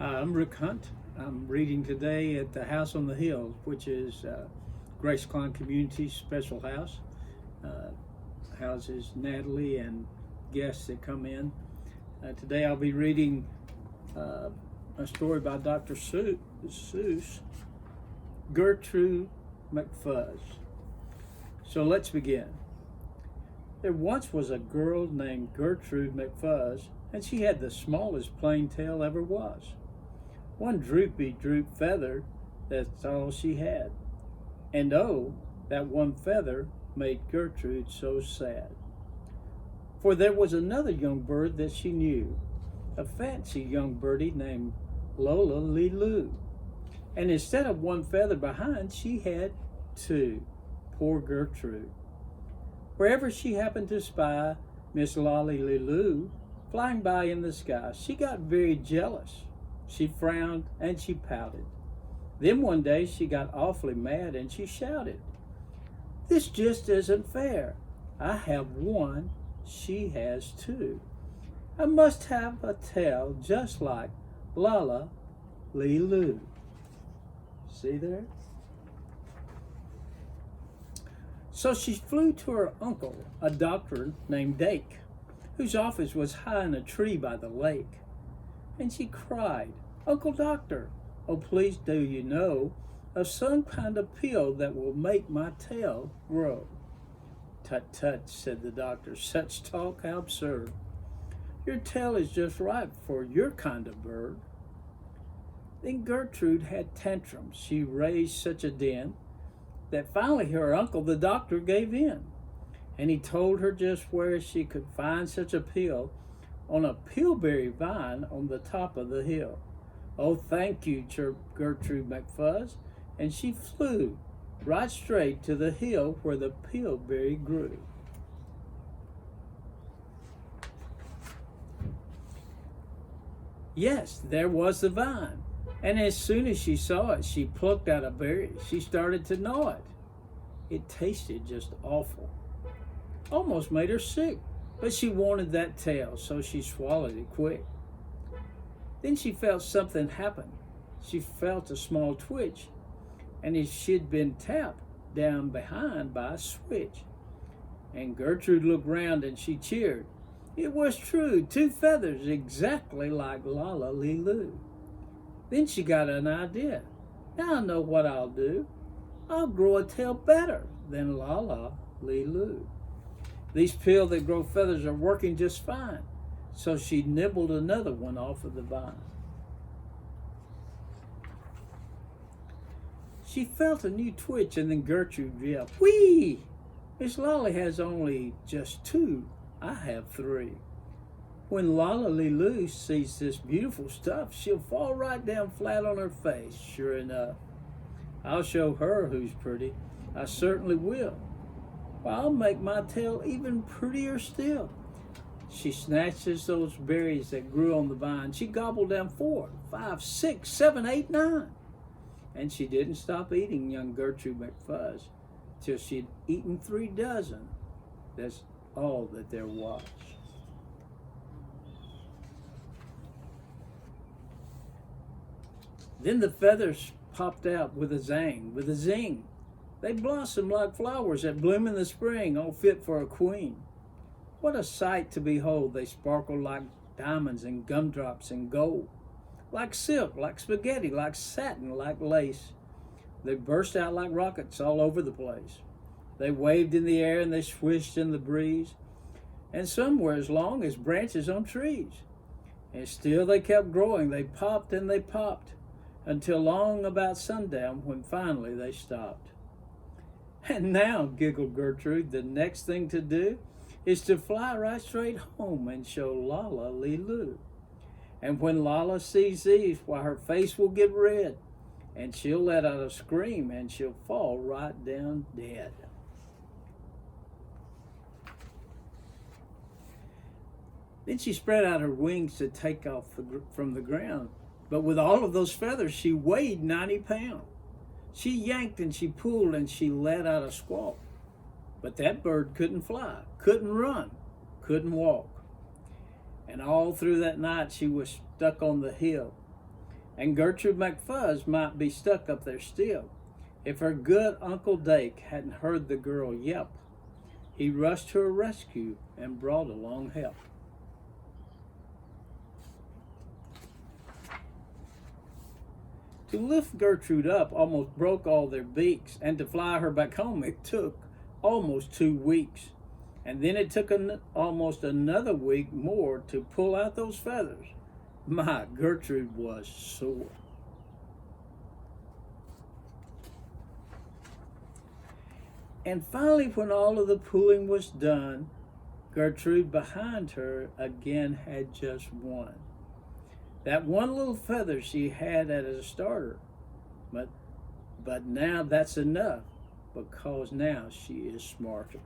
Hi, I'm Rick Hunt. I'm reading today at the House on the Hill, which is Grace Klein Community Special House. Uh, Houses Natalie and guests that come in. Today I'll be reading a story by Dr. Seuss, Gertrude McFuzz. So let's begin. There once was a girl named Gertrude McFuzz, and she had the smallest plain tail ever was. One droopy droop feather, that's all she had. And oh, that one feather made Gertrude so sad. For there was another young bird that she knew, a fancy young birdie named Lola Lee Loo. And instead of one feather behind, she had two. Poor Gertrude. Wherever she happened to spy Miss Lolly Lee Loo flying by in the sky, she got very jealous. She frowned and she pouted. Then one day she got awfully mad and she shouted, "This just isn't fair. I have one, she has two. I must have a tail just like Lala Lee Loo." See there? So she flew to her uncle, a doctor named Dake, whose office was high in a tree by the lake. And she cried, "Uncle Doctor, oh please do you know of some kind of pill that will make my tail grow?" "Tut tut," said the doctor, "such talk, how absurd. Your tail is just right for your kind of bird." Then Gertrude had tantrums. She raised such a din that finally her uncle, the doctor, gave in. And he told her just where she could find such a pill on a pillberry vine on the top of the hill. "Oh, thank you," chirped Gertrude McFuzz, and she flew right straight to the hill where the pillberry grew. Yes, there was the vine, and as soon as she saw it, she plucked out a berry. She started to gnaw it. It tasted just awful. Almost made her sick, but she wanted that tail, so she swallowed it quick. Then she felt something happen. She felt a small twitch, and as she'd been tapped down behind by a switch. And Gertrude looked round and she cheered. It was true, two feathers exactly like Lala Lee Loo. Then she got an idea. "Now I know what I'll do. I'll grow a tail better than Lala Lee Loo. These pills that grow feathers are working just fine." So she nibbled another one off of the vine. She felt a new twitch, and then Gertrude yelled, "Whee! Miss Lolly has only just two. I have three. When Lala Lee Loo sees this beautiful stuff, she'll fall right down flat on her face, sure enough. I'll show her who's pretty. I certainly will. Well, I'll make my tail even prettier still." She snatches those berries that grew on the vine. She gobbled down 4, 5, 6, 7, 8, 9. And she didn't stop eating, young Gertrude McFuzz, till she'd eaten 3 dozen. That's all that there was. Then the feathers popped out with a zang, with a zing. They blossomed like flowers that bloom in the spring, all fit for a queen. What a sight to behold! They sparkled like diamonds and gumdrops and gold, like silk, like spaghetti, like satin, like lace. They burst out like rockets all over the place. They waved in the air and they swished in the breeze, and some were as long as branches on trees. And still they kept growing. They popped and they popped, until long about sundown, when finally they stopped. "And now," giggled Gertrude, "the next thing to do is to fly right straight home and show Lala Lee Loo. And when Lala sees these, why, her face will get red, and she'll let out a scream, and she'll fall right down dead." Then she spread out her wings to take off from the ground. But with all of those feathers, she weighed 90 pounds. She yanked and she pulled and she let out a squawk. But that bird couldn't fly, couldn't run, couldn't walk. And all through that night she was stuck on the hill. And Gertrude McFuzz might be stuck up there still. If her good Uncle Dake hadn't heard the girl yelp, he rushed to her rescue and brought along help. To lift Gertrude up almost broke all their beaks, and to fly her back home it took almost 2 weeks. And then it took almost another week more to pull out those feathers. My, Gertrude was sore. And finally, when all of the pulling was done, Gertrude behind her again had just one. That one little feather she had as a starter. But now that's enough, because now she is smarter.